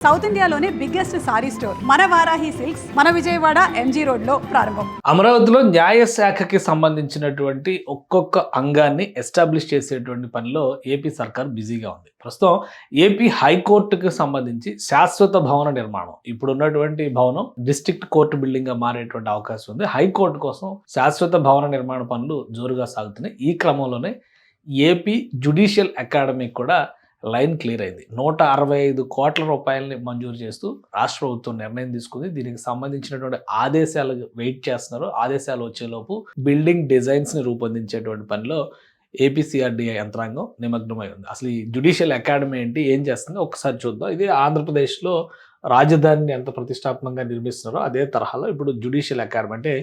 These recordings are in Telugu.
సౌత్ ఇండియాలోనే బిగ్గెస్ట్ సారీ స్టోర్ మన వారాహి సిల్క్స్ మన విజయవాడ ఎంజీ రోడ్ లో ప్రారంభం. అమరావతిలో న్యాయ శాఖకి సంబంధించినటువంటి ఒక్కొక్క అంగాన్ని ఎస్టాబ్లిష్ చేసేటువంటి పనిలో ఏపీ సర్కార్ బిజీగా ఉంది. ప్రస్తుతం ఏపీ హైకోర్టుకు సంబంధించి శాశ్వత భవన నిర్మాణం, ఇప్పుడు ఉన్నటువంటి భవనం డిస్ట్రిక్ట్ కోర్టు బిల్డింగ్ గా మారేటువంటి అవకాశం ఉంది. హైకోర్టు కోసం శాశ్వత భవన నిర్మాణ పనులు జోరుగా సాగుతున్నాయి. ఈ క్రమంలోనే ఏపీ జ్యుడిషియల్ అకాడమీ కూడా లైన్ క్లియర్ అయింది. 165 కోట్ల రూపాయలని మంజూరు చేస్తూ రాష్ట్ర ప్రభుత్వం నిర్ణయం తీసుకుంది. దీనికి సంబంధించినటువంటి ఆదేశాలు వెయిట్ చేస్తున్నారు. ఆదేశాలు వచ్చేలోపు బిల్డింగ్ డిజైన్స్ ని రూపొందించేటువంటి పనిలో ఏపీసీఆర్డీఐ యంత్రాంగం నిమగ్నమై ఉంది. అసలు ఈ జ్యుడిషియల్ అకాడమీ ఏంటి, ఏం చేస్తుందో ఒకసారి చూద్దాం. ఇది ఆంధ్రప్రదేశ్లో రాజధానిని ఎంత ప్రతిష్టాత్మకంగా నిర్మిస్తున్నారో అదే తరహాలో ఇప్పుడు జ్యుడిషియల్ అకాడమీ అంటే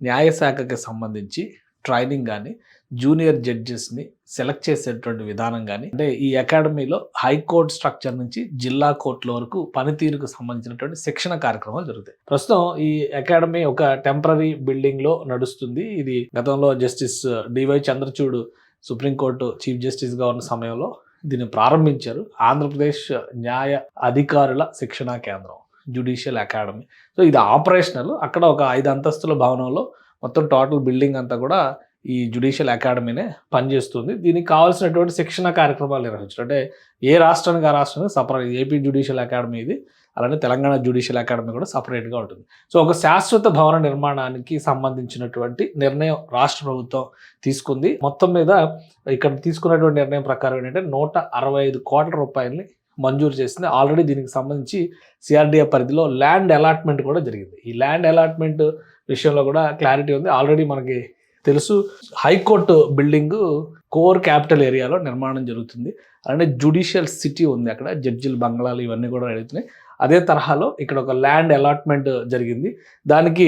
న్యాయశాఖకి సంబంధించి ట్రైనింగ్ కానీ జూనియర్ జడ్జెస్ని సెలెక్ట్ చేసేటువంటి విధానం కానీ, అంటే ఈ అకాడమీలో హైకోర్టు స్ట్రక్చర్ నుంచి జిల్లా కోర్టుల వరకు పనితీరుకు సంబంధించినటువంటి శిక్షణ కార్యక్రమాలు జరుగుతాయి. ప్రస్తుతం ఈ అకాడమీ ఒక టెంపరీ బిల్డింగ్లో నడుస్తుంది. ఇది గతంలో justice DY Chandrachud supreme court chief జస్టిస్గా ఉన్న సమయంలో దీన్ని ప్రారంభించారు. ఆంధ్రప్రదేశ్ న్యాయ అధికారుల శిక్షణా కేంద్రం జ్యుడిషియల్ అకాడమీ. సో ఇది ఆపరేషనల్. అక్కడ ఒక 5 అంతస్తుల భవనంలో మొత్తం టోటల్ బిల్డింగ్ అంతా కూడా ఈ జ్యుడిషియల్ అకాడమీనే పనిచేస్తుంది. దీనికి కావాల్సినటువంటి శిక్షణ కార్యక్రమాలు నిర్వహించడం, అంటే ఏ రాష్ట్రానికి ఆ రాష్ట్రానికి సపరేట్. ఏపీ జ్యుడిషియల్ అకాడమీ ఇది, అలానే తెలంగాణ జ్యుడిషియల్ అకాడమీ కూడా సపరేట్గా ఉంటుంది. సో ఒక శాశ్వత భవన నిర్మాణానికి సంబంధించినటువంటి నిర్ణయం రాష్ట్ర ప్రభుత్వం తీసుకుంది. మొత్తం మీద ఇక్కడ తీసుకున్నటువంటి నిర్ణయం ప్రకారం ఏంటంటే 165 కోట్ల రూపాయలని మంజూరు చేసింది. ఆల్రెడీ దీనికి సంబంధించి సిఆర్డీఏ పరిధిలో ల్యాండ్ అలాట్మెంట్ కూడా జరిగింది. ఈ ల్యాండ్ అలాట్మెంట్ విషయంలో కూడా క్లారిటీ ఉంది. ఆల్రెడీ మనకి తెలుసు, హైకోర్టు బిల్డింగ్ కోర్ క్యాపిటల్ ఏరియాలో నిర్మాణం జరుగుతుంది. అలానే జ్యుడిషియల్ సిటీ ఉంది, అక్కడ జడ్జిల బంగ్లాలు ఇవన్నీ కూడా జరుగుతున్నాయి. అదే తరహాలో ఇక్కడ ఒక ల్యాండ్ అలాట్మెంట్ జరిగింది. దానికి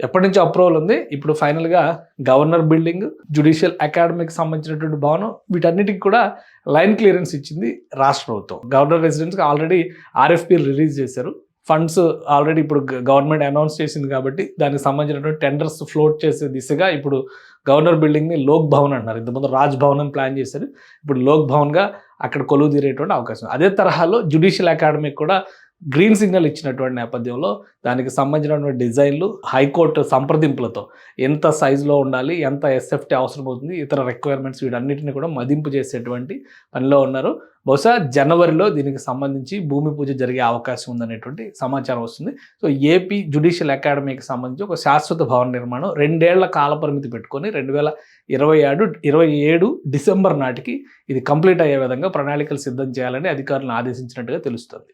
ఎప్పటి నుంచి అప్రూవల్ ఉంది. ఇప్పుడు ఫైనల్గా గవర్నర్ బిల్డింగ్, జ్యుడిషియల్ అకాడమీకి సంబంధించినటువంటి భవనం, వీటన్నిటికి కూడా లైన్ క్లియరెన్స్ ఇచ్చింది రాష్ట్ర ప్రభుత్వం. గవర్నర్ రెసిడెన్స్కి ఆల్రెడీ ఆర్ఎఫ్పీ రిలీజ్ చేశారు. ఫండ్స్ ఆల్రెడీ ఇప్పుడు గవర్నమెంట్ అనౌన్స్ చేసింది కాబట్టి దానికి సంబంధించినటువంటి టెండర్స్ ఫ్లోట్ చేసే దిశగా ఇప్పుడు గవర్నర్ బిల్డింగ్ని లోక్ భవన్ అంటున్నారు. ఇంతకుముందు రాజ్ భవన్ అని ప్లాన్ చేశారు, ఇప్పుడు లోక్ భవన్గా అక్కడ కొలువు తీరేటువంటి అవకాశం. అదే తరహాలో జ్యుడిషియల్ అకాడమీకి కూడా గ్రీన్ సిగ్నల్ ఇచ్చినటువంటి నేపథ్యంలో దానికి సంబంధించినటువంటి డిజైన్లు హైకోర్టు సంప్రదింపులతో ఎంత సైజులో ఉండాలి, ఎంత ఎస్ఎఫ్టీ అవసరం అవుతుంది, ఇతర రిక్వైర్మెంట్స్ వీటన్నిటిని కూడా మదింపు చేసేటువంటి పనిలో ఉన్నారు. బహుశా జనవరిలో దీనికి సంబంధించి భూమి పూజ జరిగే అవకాశం ఉందనేటువంటి సమాచారం వస్తుంది. సో ఏపీ జ్యుడిషియల్ అకాడమీకి సంబంధించి ఒక శాశ్వత భవన నిర్మాణం 2 ఏళ్ల కాల పరిమితి పెట్టుకొని 2027 డిసెంబర్ నాటికి ఇది కంప్లీట్ అయ్యే విధంగా ప్రణాళికలు సిద్ధం చేయాలని అధికారులను ఆదేశించినట్టుగా తెలుస్తుంది.